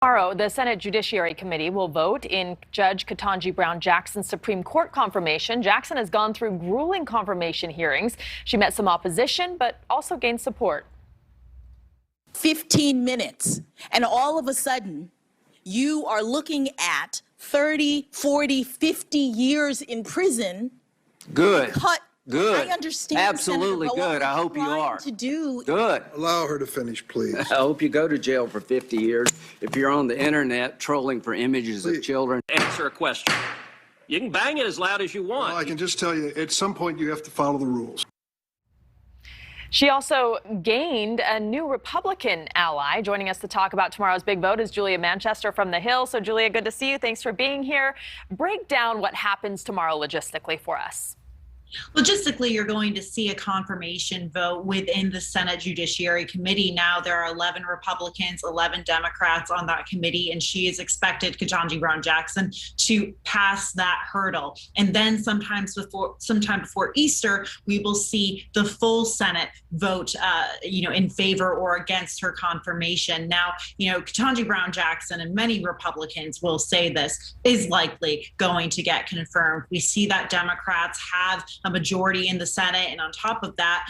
Tomorrow, the Senate Judiciary Committee will vote in Judge Ketanji Brown Jackson's Supreme Court confirmation. Jackson has gone through grueling confirmation hearings. She met some opposition, but also gained support. 15 minutes, and all of a sudden, you are looking at 30, 40, 50 years in prison. Good. Good. I understand. Absolutely Senator, good. I hope you are. Good. Allow her to finish, please. I hope you go to jail for 50 years if you're on the internet trolling for images of children. Answer a question. You can bang it as loud as you want. Well, I can just tell you, at some point, you have to follow the rules. She also gained a new Republican ally. Joining us to talk about tomorrow's big vote is Julia Manchester from The Hill. So, Julia, good to see you. Thanks for being here. Break down what happens tomorrow logistically for us. Logistically, you're going to see a confirmation vote within the Senate Judiciary Committee. Now there are 11 Republicans, 11 Democrats on that committee, and she is expected, Ketanji Brown Jackson, to pass that hurdle. And then sometime before Easter, we will see the full Senate vote, in favor or against her confirmation. Now, Ketanji Brown Jackson and many Republicans will say this is likely going to get confirmed. We see that Democrats have a majority in the Senate. And on top of that,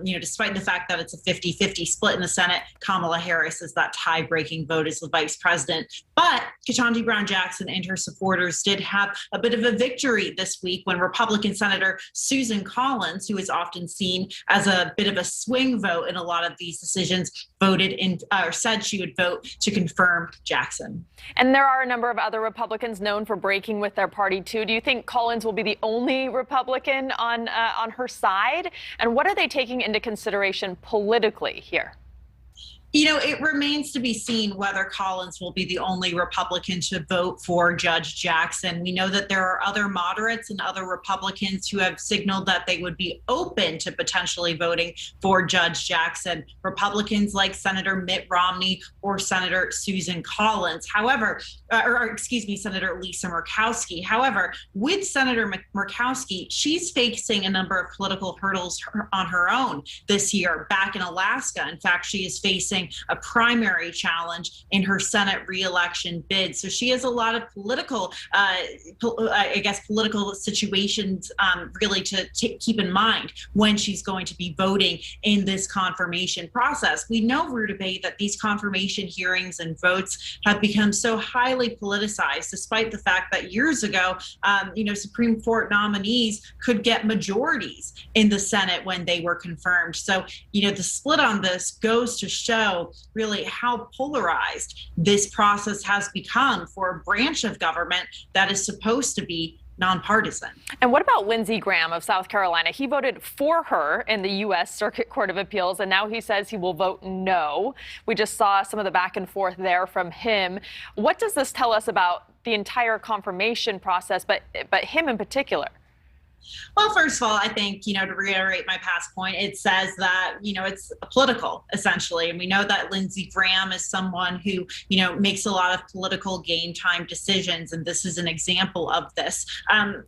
despite the fact that it's a 50-50 split in the Senate, Kamala Harris is that tie-breaking vote as the vice president. But Ketanji Brown Jackson and her supporters did have a bit of a victory this week when Republican Senator Susan Collins, who is often seen as a bit of a swing vote in a lot of these decisions, said she would vote to confirm Jackson. And there are a number of other Republicans known for breaking with their party, too. Do you think Collins will be the only Republican on her side? And what are they taking into consideration politically here? It remains to be seen whether Collins will be the only Republican to vote for Judge Jackson. We know that there are other moderates and other Republicans who have signaled that they would be open to potentially voting for Judge Jackson. Republicans like Senator Mitt Romney or Senator Susan Collins. However, Senator Lisa Murkowski. However, with Senator Murkowski, she's facing a number of political hurdles on her own this year back in Alaska. In fact, she is facing a primary challenge in her Senate reelection bid. So she has a lot of political situations really to keep in mind when she's going to be voting in this confirmation process. We know, Rudabeh, that these confirmation hearings and votes have become so highly politicized, despite the fact that years ago, Supreme Court nominees could get majorities in the Senate when they were confirmed. So, the split on this goes to show really how polarized this process has become for a branch of government that is supposed to be nonpartisan. And what about Lindsey Graham of South Carolina? He voted for her in the U.S. Circuit Court of Appeals, and now he says he will vote no. We just saw some of the back and forth there from him. What does this tell us about the entire confirmation process, but him in particular? Well, first of all, I think, to reiterate my past point, it says that, it's political, essentially. And we know that Lindsey Graham is someone who, makes a lot of political game time decisions. And this is an example of this.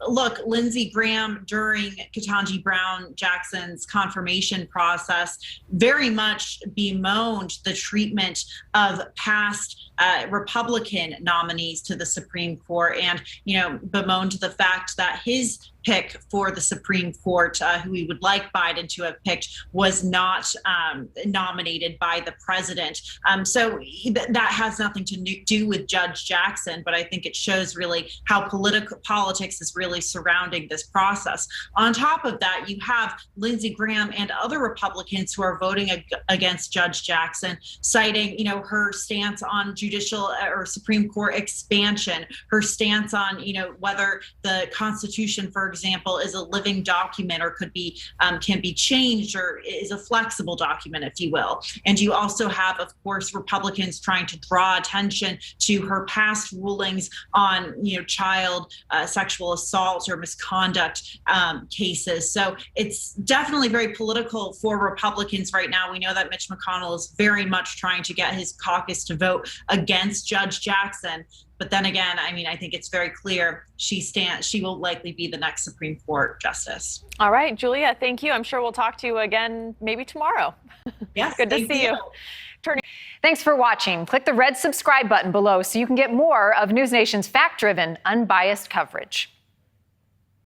Look, Lindsey Graham, during Ketanji Brown Jackson's confirmation process, very much bemoaned the treatment of past Republican nominees to the Supreme Court and, bemoaned the fact that his pick for the Supreme Court, who we would like Biden to have picked, was not nominated by the president. So that has nothing to do with Judge Jackson, but I think it shows really how politics is really surrounding this process. On top of that, you have Lindsey Graham and other Republicans who are voting against Judge Jackson, citing, her stance on judicial or Supreme Court expansion, her stance on, whether the Constitution, for example, is a living document or can be changed or is a flexible document, if you will. And you also have, of course, Republicans trying to draw attention to her past rulings on, child sexual assault or misconduct cases. So it's definitely very political for Republicans right now. We know that Mitch McConnell is very much trying to get his caucus to vote against Judge Jackson. But then again, I think it's very clear she will likely be the next Supreme Court justice. All right, Julia, thank you. I'm sure we'll talk to you again maybe tomorrow. Yes, good to see you. Thanks for watching. Click the red subscribe button below so you can get more of NewsNation's fact-driven, unbiased coverage.